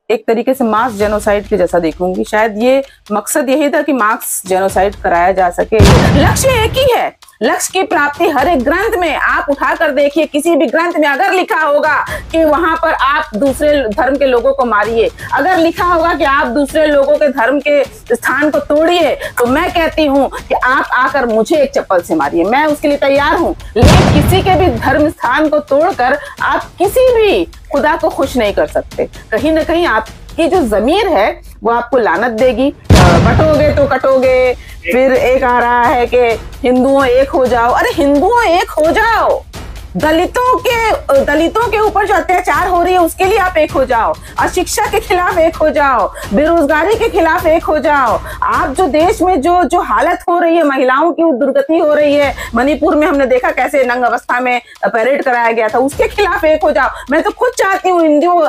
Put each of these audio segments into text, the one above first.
एक तरीके से मास जेनोसाइड के जैसा देखूंगी। शायद ये मकसद यही था कि मास जेनोसाइड कराया जा सके। लक्ष्य एक ही है, लक्ष्य की प्राप्ति। हर एक ग्रंथ में आप उठाकर देखिए, किसी भी ग्रंथ में अगर लिखा होगा कि वहां पर आप दूसरे धर्म के लोगों को मारिए, अगर लिखा होगा कि आप दूसरे लोगों के धर्म के स्थान को तोड़िए, तो मैं कहती हूं कि आप आकर मुझे एक चप्पल से मारिए, मैं उसके लिए तैयार हूं। लेकिन किसी के भी धर्म स्थान को तोड़कर आप किसी भी खुदा को खुश नहीं कर सकते। कहीं ना कहीं आपकी जो जमीर है वो आपको लानत देगी। बटोगे तो कटोगे। फिर एक आ रहा है कि हिंदुओं एक हो जाओ। अरे हिंदुओं एक हो जाओ, दलितों के ऊपर जो अत्याचार हो रही है उसके लिए आप एक हो जाओ, अशिक्षा के खिलाफ एक हो जाओ, बेरोजगारी के खिलाफ एक हो जाओ। आप जो देश में जो हालत हो रही है, महिलाओं की दुर्गति हो रही है, मणिपुर में हमने देखा कैसे नंग अवस्था में परेड कराया गया था, उसके खिलाफ एक हो जाओ। मैं तो खुद चाहती हूँ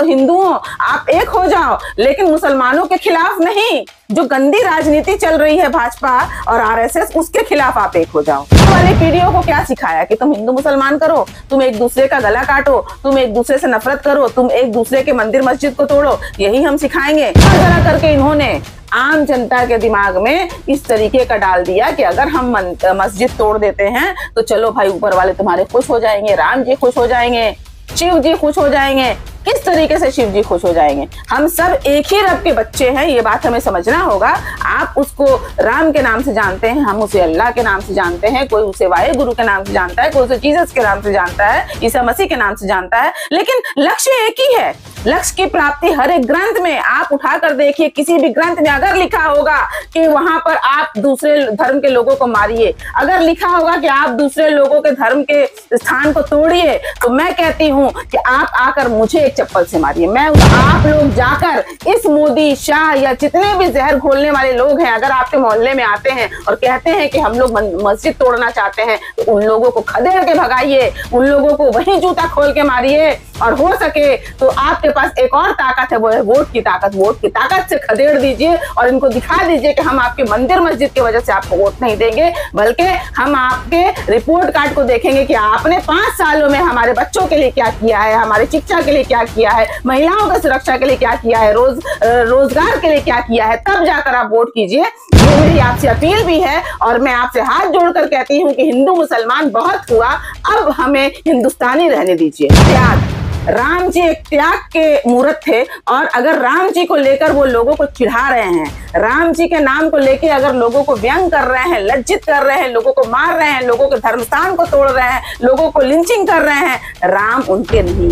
हिंदुओं आप एक हो जाओ, लेकिन मुसलमानों के खिलाफ नहीं। जो गंदी राजनीति चल रही है भाजपा और आरएसएस, उसके खिलाफ आप एक हो जाओ। वाली पीढ़ियों को क्या सिखाया कि तुम हिंदू मुसलमान करो, तुम एक दूसरे का गला काटो, तुम एक दूसरे से नफरत करो, तुम एक दूसरे के मंदिर मस्जिद को तोड़ो, यही हम सिखाएंगे। हर तरह करके इन्होंने आम जनता के दिमाग में इस तरीके का डाल दिया कि अगर हम मस्जिद तोड़ देते हैं तो चलो भाई ऊपर वाले तुम्हारे खुश हो जाएंगे, राम जी खुश हो जाएंगे, शिव जी खुश हो जाएंगे। किस तरीके से शिव जी खुश हो जाएंगे? हम सब एक ही रब के बच्चे हैं, ये बात हमें समझना होगा। आप उसको राम के नाम से जानते हैं, हम उसे अल्लाह के नाम से जानते हैं, कोई उसे वाहे गुरु के नाम से जानता है, कोई उसे जीसस के नाम से जानता है, ईसा मसीह के नाम से जानता है, लेकिन लक्ष्य एक ही है, लक्ष्य की प्राप्ति। हर एक ग्रंथ में आप उठाकर देखिए, किसी भी ग्रंथ में अगर लिखा होगा कि वहां पर आप दूसरे धर्म के लोगों को मारिए, अगर लिखा होगा कि आप दूसरे लोगों के धर्म के स्थान को तोड़िए, तो मैं कहती हूँ कि आप आकर मुझे चप्पल से मारिए। मैं आप लोग जाकर इस मोदी शाह या जितने भी जहर घोलने वाले लोग हैं, अगर आपके मोहल्ले में आते हैं और कहते हैं कि हम लोग मस्जिद तोड़ना चाहते हैं, तो उन लोगों को खदेड़ के भगाइए, उन लोगों को वहीं जूता खोल के मारिए। और हो सके तो आपके पास एक और ताकत है, वो है वोट की ताकत। वोट की ताकत से खदेड़ दीजिए और इनको दिखा दीजिए कि हम आपके मंदिर मस्जिद की वजह से आपको वोट नहीं देंगे, बल्कि हम आपके रिपोर्ट कार्ड को देखेंगे कि आपने 5 सालों में हमारे बच्चों के लिए क्या किया है, हमारे शिक्षा के लिए क्या किया है, महिलाओं की सुरक्षा के लिए क्या किया है, रोजगार के लिए क्या किया है। तब जाकर आप वोट कीजिए। ये मेरी आपसे अपील भी है और मैं आपसे हाथ जोड़कर कहती हूँ कि हिंदू मुसलमान बहुत हुआ, अब हमें हिंदुस्तानी रहने दीजिए। त्याग, राम जी एक त्याग के मूर्त थे, और अगर राम जी को लेकर वो लोगों को चिढ़ा रहे हैं, राम जी के नाम को लेकर अगर लोगों को व्यंग कर रहे हैं, लज्जित कर रहे हैं, लोगों को मार रहे हैं, लोगों के धर्मस्थान को तोड़ रहे हैं, लोगों को लिंचिंग कर रहे हैं, राम उनके नहीं।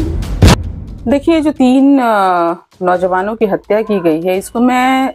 देखिए, जो 3 नौजवानों की हत्या की गई है, इसको मैं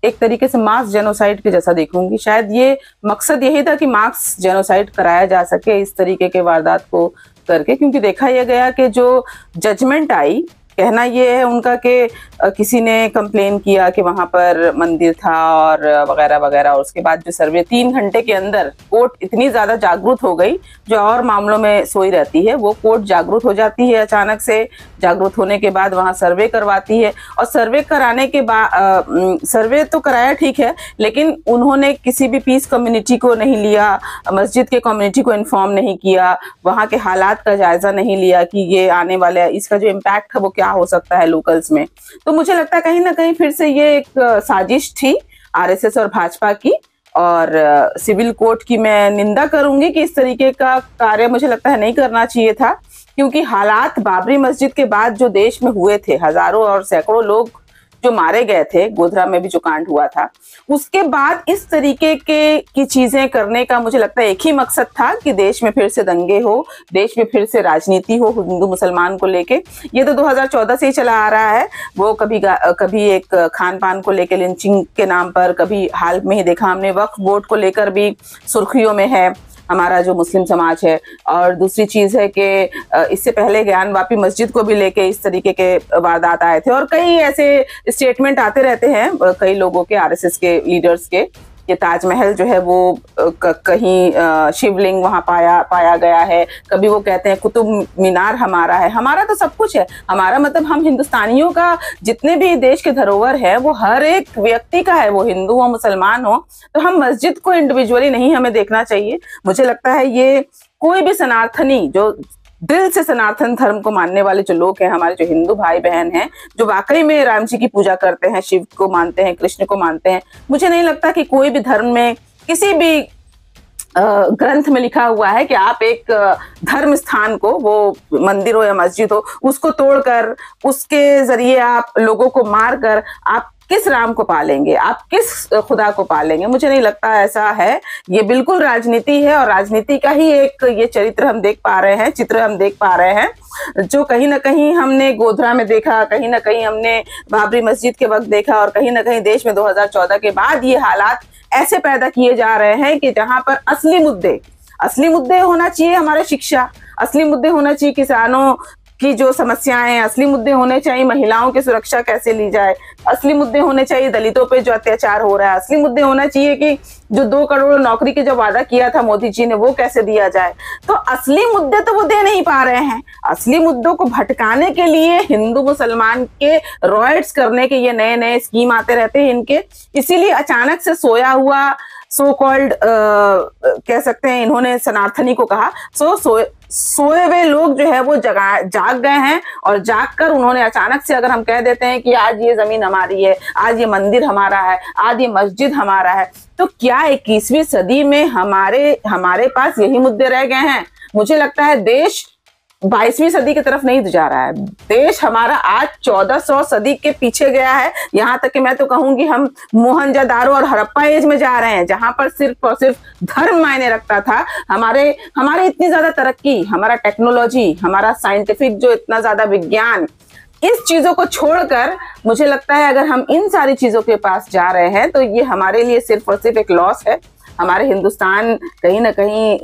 एक तरीके से मास जेनोसाइड के जैसा देखूंगी। शायद ये मकसद यही था कि मास जेनोसाइड कराया जा सके इस तरीके के वारदात को करके, क्योंकि देखा यह गया कि जो जजमेंट आई, कहना ये है उनका कि किसी ने कंप्लेन किया कि वहां पर मंदिर था और वगैरह वगैरह, और उसके बाद जो सर्वे 3 घंटे के अंदर कोर्ट इतनी ज्यादा जागरूक हो गई, जो और मामलों में सोई रहती है वो कोर्ट जागरूक हो जाती है अचानक से। जागरूक होने के बाद वहां सर्वे करवाती है, और सर्वे कराने के बाद सर्वे तो कराया ठीक है, लेकिन उन्होंने किसी भी पीस कम्युनिटी को नहीं लिया, मस्जिद के कम्युनिटी को इन्फॉर्म नहीं किया, वहां के हालात का जायजा नहीं लिया कि ये आने वाला इसका जो इम्पैक्ट है वो क्या हो सकता है लोकल्स में। तो मुझे लगता है कहीं ना कहीं फिर से ये एक साजिश थी आरएसएस और भाजपा की, और सिविल कोर्ट की मैं निंदा करूंगी कि इस तरीके का कार्य मुझे लगता है नहीं करना चाहिए था, क्योंकि हालात बाबरी मस्जिद के बाद जो देश में हुए थे, हजारों और सैकड़ों लोग जो मारे गए थे, गोधरा में भी जो कांड हुआ था, उसके बाद इस तरीके की चीजें करने का मुझे लगता है एक ही मकसद था कि देश में फिर से दंगे हो, देश में फिर से राजनीति हो हिंदू मुसलमान को लेके। ये तो 2014 से ही चला आ रहा है। वो कभी एक खान पान को लेके लिंचिंग के नाम पर, कभी हाल में ही देखा हमने वक्फ बोर्ड को लेकर भी सुर्खियों में है हमारा जो मुस्लिम समाज है। और दूसरी चीज है कि इससे पहले ज्ञानवापी मस्जिद को भी लेके इस तरीके के वारदात आए थे, और कई ऐसे स्टेटमेंट आते रहते हैं कई लोगों के, आरएसएस के लीडर्स के, कि ताजमहल जो है वो कहीं शिवलिंग वहां पाया गया है, कभी वो कहते हैं कुतुब मीनार हमारा है। हमारा तो सब कुछ है, हमारा मतलब हम हिंदुस्तानियों का जितने भी देश के धरोहर है वो हर एक व्यक्ति का है, वो हिंदू हो मुसलमान हो। तो हम मस्जिद को इंडिविजुअली नहीं हमें देखना चाहिए। मुझे लगता है ये कोई भी सनातनी जो दिल से सनातन धर्म को मानने वाले जो लोग हैं, हमारे जो हिंदू भाई बहन हैं, जो वाकई में राम जी की पूजा करते हैं, शिव को मानते हैं, कृष्ण को मानते हैं, मुझे नहीं लगता कि कोई भी धर्म में किसी भी ग्रंथ में लिखा हुआ है कि आप एक धर्म स्थान को, वो मंदिर हो या मस्जिद हो, उसको तोड़कर उसके जरिए आप लोगों को मारकर आप किस राम को पालेंगे, आप किस खुदा को पालेंगे। मुझे नहीं लगता ऐसा है। ये बिल्कुल राजनीति है और राजनीति का ही एक ये चरित्र हम देख पा रहे हैं, चित्र हम देख पा रहे हैं, जो कहीं ना कहीं हमने गोधरा में देखा, कहीं ना कहीं हमने बाबरी मस्जिद के वक्त देखा, और कहीं ना कहीं देश में 2014 के बाद ये हालात ऐसे पैदा किए जा रहे हैं कि जहां पर असली मुद्दे होना चाहिए हमारे शिक्षा, असली मुद्दे होना चाहिए किसानों की जो समस्याएं, असली मुद्दे होने चाहिए महिलाओं की सुरक्षा कैसे ली जाए, असली मुद्दे होने चाहिए दलितों पे जो अत्याचार हो रहा है, असली मुद्दे होना चाहिए कि जो 2 करोड़ नौकरी के जो वादा किया था मोदी जी ने वो कैसे दिया जाए। तो असली मुद्दे तो वो दे नहीं पा रहे हैं। असली मुद्दों को भटकाने के लिए हिंदू मुसलमान के रॉयट्स करने के ये नए नए स्कीम आते रहते हैं इनके, इसीलिए अचानक से सोया हुआ सो कॉल्ड कह सकते हैं, इन्होंने सनातनी को कहा, सोए हुए लोग जो है वो जाग गए हैं, और जागकर उन्होंने अचानक से अगर हम कह देते हैं कि आज ये जमीन हमारी है, आज ये मंदिर हमारा है, आज ये मस्जिद हमारा है, तो क्या 21वीं सदी में हमारे पास यही मुद्दे रह गए हैं? मुझे लगता है देश 22वीं सदी की तरफ नहीं जा रहा है। देश हमारा आज 1400 सदी के पीछे गया है। यहाँ तक कि मैं तो कहूंगी हम मोहनजोदारो और हड़प्पा एज में जा रहे हैं, जहां पर सिर्फ और सिर्फ धर्म मायने रखता था। हमारे इतनी ज्यादा तरक्की, हमारा टेक्नोलॉजी, हमारा साइंटिफिक जो इतना ज्यादा विज्ञान, इस चीजों को छोड़कर मुझे लगता है अगर हम इन सारी चीजों के पास जा रहे हैं तो ये हमारे लिए सिर्फ और सिर्फ एक लॉस है। हमारे हिंदुस्तान कहीं ना कहीं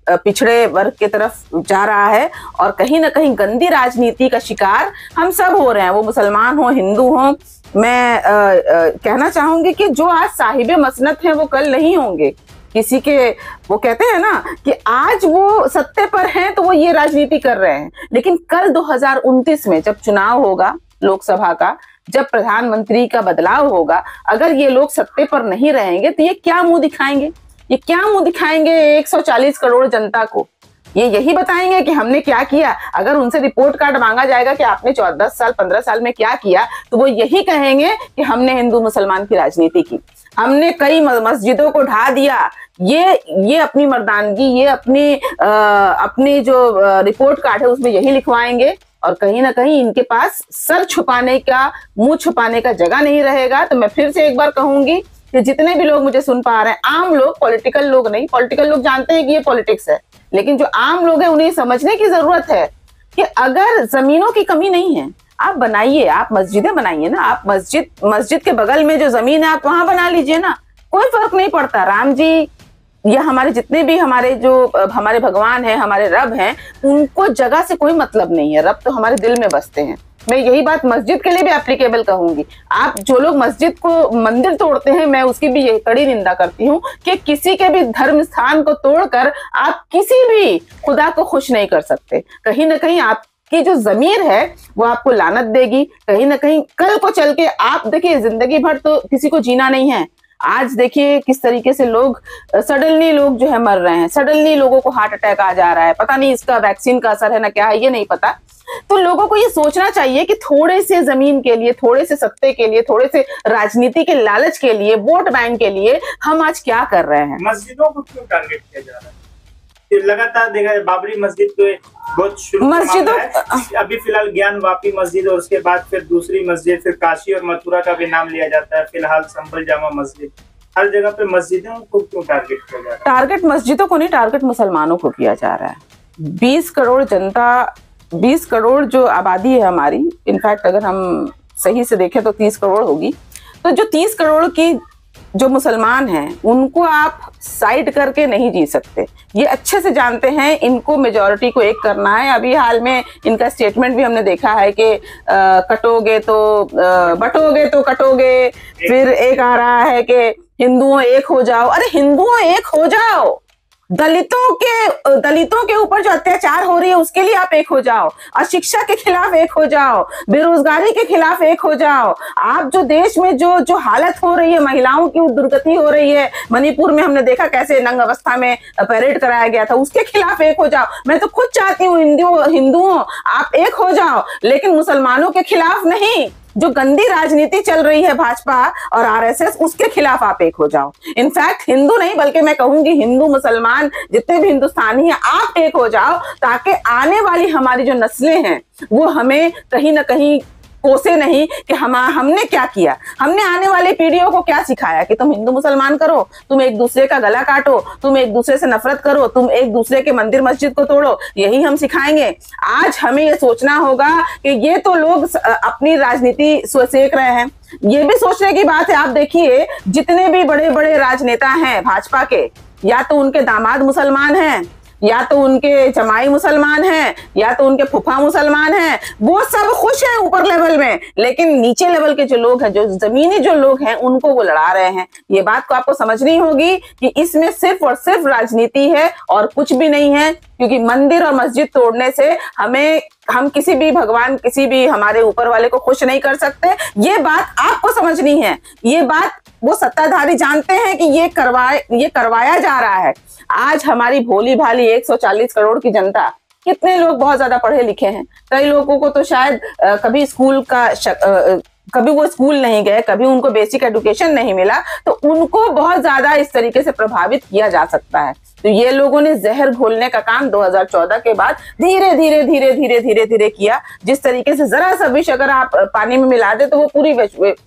पिछड़े वर्ग की तरफ जा रहा है, और कहीं ना कहीं गंदी राजनीति का शिकार हम सब हो रहे हैं, वो मुसलमान हो, हिंदू हो। मैं कहना चाहूंगी कि जो आज साहिबे मसनत हैं वो कल नहीं होंगे। किसी के, वो कहते हैं ना कि आज वो सत्ते पर हैं तो वो ये राजनीति कर रहे हैं, लेकिन कल 2029 में जब चुनाव होगा लोकसभा का, जब प्रधानमंत्री का बदलाव होगा, अगर ये लोग सत्ते पर नहीं रहेंगे तो ये क्या मुंह दिखाएंगे? ये क्या मुंह दिखाएंगे 140 करोड़ जनता को? ये यही बताएंगे कि हमने क्या किया? अगर उनसे रिपोर्ट कार्ड मांगा जाएगा कि आपने 10 साल 15 साल में क्या किया, तो वो यही कहेंगे कि हमने हिंदू मुसलमान की राजनीति की, हमने कई मस्जिदों को ढा दिया। ये अपनी मर्दानगी, ये अपनी जो रिपोर्ट कार्ड है उसमें यही लिखवाएंगे, और कहीं ना कहीं इनके पास सर छुपाने का, मुंह छुपाने का जगह नहीं रहेगा। तो मैं फिर से एक बार कहूंगी कि जितने भी लोग मुझे सुन पा रहे हैं, आम लोग, पॉलिटिकल लोग नहीं, पॉलिटिकल लोग जानते हैं कि ये पॉलिटिक्स है, लेकिन जो आम लोग हैं उन्हें समझने की जरूरत है कि अगर जमीनों की कमी नहीं है, आप बनाइए, आप मस्जिदें बनाइए ना, आप मस्जिद के बगल में जो जमीन है आप वहां बना लीजिए ना, कोई फर्क नहीं पड़ता। राम जी या हमारे जितने भी हमारे भगवान हैं, हमारे रब हैं, उनको जगह से कोई मतलब नहीं है। रब तो हमारे दिल में बसते हैं। मैं यही बात मस्जिद के लिए भी एप्लीकेबल कहूंगी। आप जो लोग मस्जिद को, मंदिर तोड़ते हैं, मैं उसकी भी यही कड़ी निंदा करती हूँ कि किसी के भी धर्म स्थान को तोड़कर आप किसी भी खुदा को खुश नहीं कर सकते। कहीं ना कहीं आपकी जो जमीर है वो आपको लानत देगी। कहीं ना कहीं कल को चल के आप देखिए, जिंदगी भर तो किसी को जीना नहीं है। आज देखिए किस तरीके से लोग सडनली लोग जो है मर रहे हैं, सडनली लोगों को हार्ट अटैक आ जा रहा है, पता नहीं इसका वैक्सीन का असर है ना क्या है, ये नहीं पता। तो लोगों को ये सोचना चाहिए कि थोड़े से जमीन के लिए, थोड़े से सत्ते के लिए, थोड़े से राजनीति के लालच के लिए, वोट बैंक के लिए हम आज क्या कर रहे हैं। मस्जिदों को क्यों टारगेट किया जा रहा है? लगातार देखा है, बाबरी मस्जिद तो बहुत शुरू मस्जिदों, अभी फिलहाल ज्ञान वापी मस्जिद, और उसके बाद फिर दूसरी मस्जिद, फिर काशी और मथुरा का भी नाम लिया जाता है, फिलहाल संभल जामा मस्जिद। हर जगह पे मस्जिदों को क्यों टारगेट किया जा रहा है? टारगेट मस्जिदों को नहीं, टारगेट मुसलमानों को किया जा रहा है। 20 करोड़ जनता, 20 करोड़ जो आबादी है हमारी, इनफैक्ट अगर हम सही से देखें तो 30 करोड़ होगी। तो जो 30 करोड़ की जो मुसलमान हैं उनको आप साइड करके नहीं जी सकते, ये अच्छे से जानते हैं। इनको मेजॉरिटी को एक करना है। अभी हाल में इनका स्टेटमेंट भी हमने देखा है कि कटोगे तो बटोगे तो कटोगे। फिर एक आ रहा है कि हिंदुओं एक हो जाओ। अरे हिंदुओं एक हो जाओ, दलितों के ऊपर जो अत्याचार हो रही है उसके लिए आप एक हो जाओ, अशिक्षा के खिलाफ एक हो जाओ, बेरोजगारी के खिलाफ एक हो जाओ। आप जो देश में जो हालत हो रही है, महिलाओं की दुर्गति हो रही है, मणिपुर में हमने देखा कैसे नंग अवस्था में परेड कराया गया था, उसके खिलाफ एक हो जाओ। मैं तो खुद चाहती हूँ हिंदुओं आप एक हो जाओ, लेकिन मुसलमानों के खिलाफ नहीं। जो गंदी राजनीति चल रही है भाजपा और आरएसएस, उसके खिलाफ आप एक हो जाओ। इनफैक्ट हिंदू नहीं बल्कि मैं कहूंगी हिंदू मुसलमान जितने भी हिंदुस्तानी हैं, आप एक हो जाओ ताकि आने वाली हमारी जो नस्लें हैं वो हमें कहीं ना कहीं कोसे नहीं कि हमने क्या किया, हमने आने वाली पीढ़ियों को क्या सिखाया कि तुम हिंदू मुसलमान करो, तुम एक दूसरे का गला काटो, तुम एक दूसरे से नफरत करो, तुम एक दूसरे के मंदिर मस्जिद को तोड़ो, यही हम सिखाएंगे। आज हमें ये सोचना होगा कि ये तो लोग अपनी राजनीति सेक रहे हैं, ये भी सोचने की बात है। आप देखिए जितने भी बड़े बड़े राजनेता हैं भाजपा के, या तो उनके दामाद मुसलमान हैं, या तो उनके जमाई मुसलमान हैं, या तो उनके फूफा मुसलमान हैं, वो सब खुश हैं ऊपर लेवल में, लेकिन नीचे लेवल के जो लोग हैं, जो जमीनी जो लोग हैं, उनको वो लड़ा रहे हैं। ये बात को आपको समझनी होगी कि इसमें सिर्फ और सिर्फ राजनीति है और कुछ भी नहीं है, क्योंकि मंदिर और मस्जिद तोड़ने से हम किसी भी भगवान, किसी भी हमारे ऊपर वाले को खुश नहीं कर सकते। ये बात आपको समझनी है। ये बात वो सत्ताधारी जानते हैं कि ये करवाया जा रहा है। आज हमारी भोली भाली 140 करोड़ की जनता, कितने लोग बहुत ज्यादा पढ़े लिखे हैं, कई लोगों को तो शायद कभी वो स्कूल नहीं गए, कभी उनको बेसिक एजुकेशन नहीं मिला, तो उनको बहुत ज्यादा इस तरीके से प्रभावित किया जा सकता है। तो ये लोगों ने जहर घोलने का काम 2014 के बाद धीरे धीरे किया। जिस तरीके से जरा सा विष अगर आप पानी में मिला दे तो वो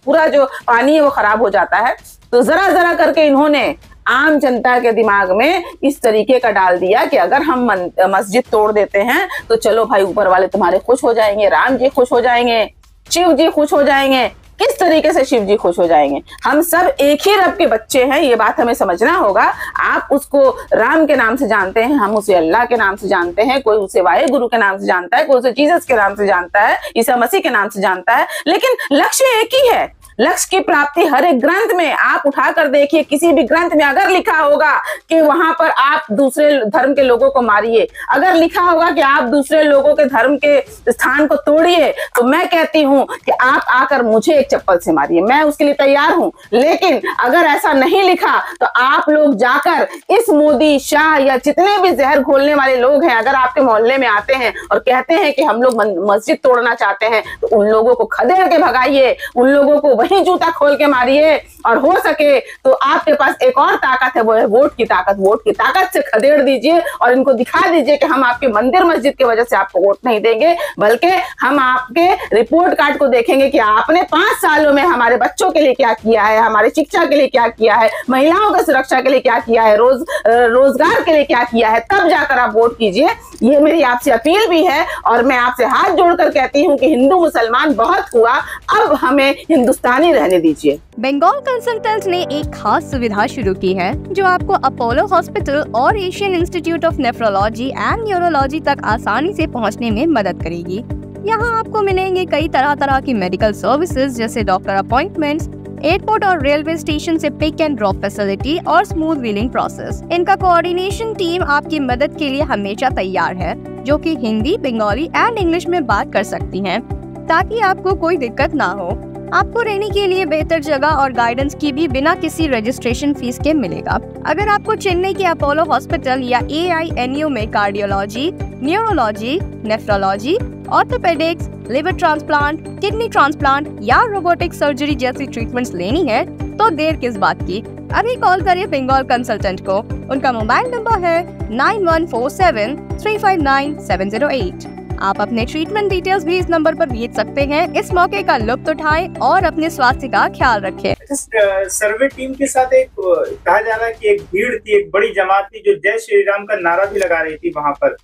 पूरा जो पानी है वो खराब हो जाता है। तो जरा करके इन्होंने आम जनता के दिमाग में इस तरीके का डाल दिया कि अगर हम मस्जिद तोड़ देते हैं तो चलो भाई ऊपर वाले तुम्हारे खुश हो जाएंगे, राम जी खुश हो जाएंगे, शिव जी खुश हो जाएंगे। किस तरीके से शिव जी खुश हो जाएंगे? हम सब एक ही रब के बच्चे हैं, ये बात हमें समझना होगा। आप उसको राम के नाम से जानते हैं, हम उसे अल्लाह के नाम से जानते हैं, कोई उसे वाहेगुरु के नाम से जानता है, कोई उसे जीसस के नाम से जानता है, ईसा मसीह के नाम से जानता है, लेकिन लक्ष्य एक ही है। लक्ष्य की प्राप्ति हर एक ग्रंथ में आप उठाकर देखिए, किसी भी ग्रंथ में अगर लिखा होगा कि वहां पर आप दूसरे धर्म के लोगों को मारिए, अगर लिखा होगा कि आप दूसरे लोगों के धर्म के स्थान को तोड़िए, तो मैं कहती हूं कि आप आकर मुझे एक चप्पल से मारिए, मैं उसके लिए तैयार हूं। लेकिन अगर ऐसा नहीं लिखा तो आप लोग जाकर इस मोदी, शाह या जितने भी जहर घोलने वाले लोग हैं, अगर आपके मोहल्ले में आते हैं और कहते हैं कि हम लोग मस्जिद तोड़ना चाहते हैं, तो उन लोगों को खदेड़ के भगाइए, उन लोगों को ही जूता खोल के मारिए। और हो सके तो आपके पास एक और ताकत है, वो है वोट की ताकत। वोट की ताकत से खदेड़ दीजिए और इनको दिखा दीजिए कि हम आपके मंदिर मस्जिद की वजह से आपको वोट नहीं देंगे, बल्कि हम आपके रिपोर्ट कार्ड को देखेंगे कि आपने 5 सालों में हमारे बच्चों के लिए क्या किया है, हमारे शिक्षा के लिए क्या किया है, महिलाओं की सुरक्षा के लिए क्या किया है, रोजगार के लिए क्या किया है, तब जाकर आप वोट कीजिए। ये मेरी आपसे अपील भी है और मैं आपसे हाथ जोड़कर कहती हूँ कि हिंदू मुसलमान बहुत हुआ, अब हमें हिंदुस्तानी रहने दीजिए। बंगाल कंसल्टेंट ने एक खास सुविधा शुरू की है जो आपको अपोलो हॉस्पिटल और Asian institute of nephrology and neurology तक आसानी से पहुंचने में मदद करेगी। यहाँ आपको मिलेंगे कई तरह की मेडिकल सर्विसेज जैसे डॉक्टर अपॉइंटमेंट्स, एयरपोर्ट और रेलवे स्टेशन से पिक एंड ड्रॉप फैसिलिटी और स्मूथ व्हीलिंग प्रोसेस। इनका कोऑर्डिनेशन टीम आपकी मदद के लिए हमेशा तैयार है, जो कि हिंदी, बंगाली एंड इंग्लिश में बात कर सकती हैं, ताकि आपको कोई दिक्कत ना हो। आपको रहने के लिए बेहतर जगह और गाइडेंस की भी बिना किसी रजिस्ट्रेशन फीस के मिलेगा। अगर आपको चेन्नई के अपोलो हॉस्पिटल या AINU में cardiology, neurology, nephrology, orthopaedics, liver transplant, kidney transplant या रोबोटिक सर्जरी जैसी ट्रीटमेंट्स लेनी है तो देर किस बात की, अभी कॉल करिए बंगाल कंसल्टेंट को। उनका मोबाइल नंबर है 9147359708। आप अपने ट्रीटमेंट डिटेल्स भी इस नंबर पर भेज सकते हैं। इस मौके का लुत्फ उठाएं और अपने स्वास्थ्य का ख्याल रखें। सर्वे टीम के साथ एक कहा जा रहा है कि एक भीड़ थी, एक बड़ी जमात थी जो जय श्री राम का नारा भी लगा रही थी वहां पर।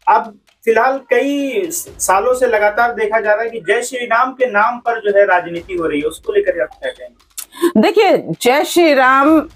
अब फिलहाल कई सालों से लगातार देखा जा रहा है कि जय श्री राम के नाम पर जो है राजनीति हो रही है, उसको लेकर आप क्या कहेंगे? देखिए, जय श्री राम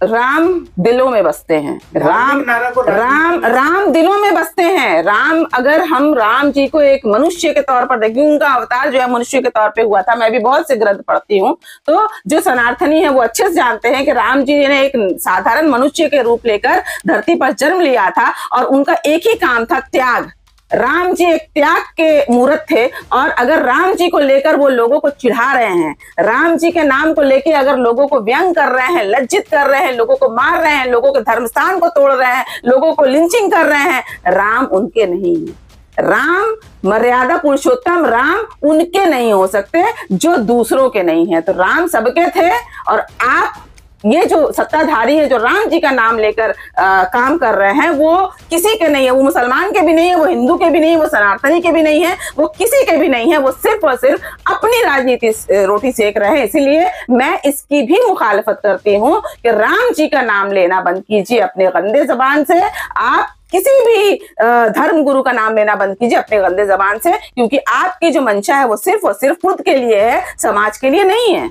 राम दिलों में बसते हैं। राम दिलों में बसते हैं। राम, अगर हम राम जी को एक मनुष्य के तौर पर देखें, उनका अवतार जो है मनुष्य के तौर पे हुआ था। मैं भी बहुत से ग्रंथ पढ़ती हूँ, तो जो सनातनी है वो अच्छे से जानते हैं कि राम जी ने एक साधारण मनुष्य के रूप लेकर धरती पर जन्म लिया था और उनका एक ही काम था, त्याग। राम जी एक त्याग के मूर्त थे, और अगर राम जी को लेकर वो लोगों को चिढ़ा रहे हैं, राम जी के नाम को लेकर अगर लोगों को व्यंग कर रहे हैं, लज्जित कर रहे हैं, लोगों को मार रहे हैं, लोगों के धर्म स्थान को तोड़ रहे हैं, लोगों को लिंचिंग कर रहे हैं, राम उनके नहीं है। राम मर्यादा पुरुषोत्तम राम उनके नहीं हो सकते जो दूसरों के नहीं है। तो राम सबके थे, और आप ये जो सत्ताधारी है जो राम जी का नाम लेकर काम कर रहे हैं, वो किसी के नहीं है। वो मुसलमान के भी नहीं है, वो हिंदू के भी नहीं है, वो सनातनी के भी नहीं है, वो किसी के भी नहीं है। वो सिर्फ और सिर्फ अपनी राजनीति रोटी सेक रहे हैं। इसीलिए मैं इसकी भी मुखालफत करती हूँ कि राम जी का नाम लेना बंद कीजिए अपने गंदे जबान से। आप किसी भी धर्म गुरु का नाम लेना बंद कीजिए अपने गंदे जबान से, क्योंकि आपकी जो मंशा है वो सिर्फ और सिर्फ खुद के लिए है, समाज के लिए नहीं है।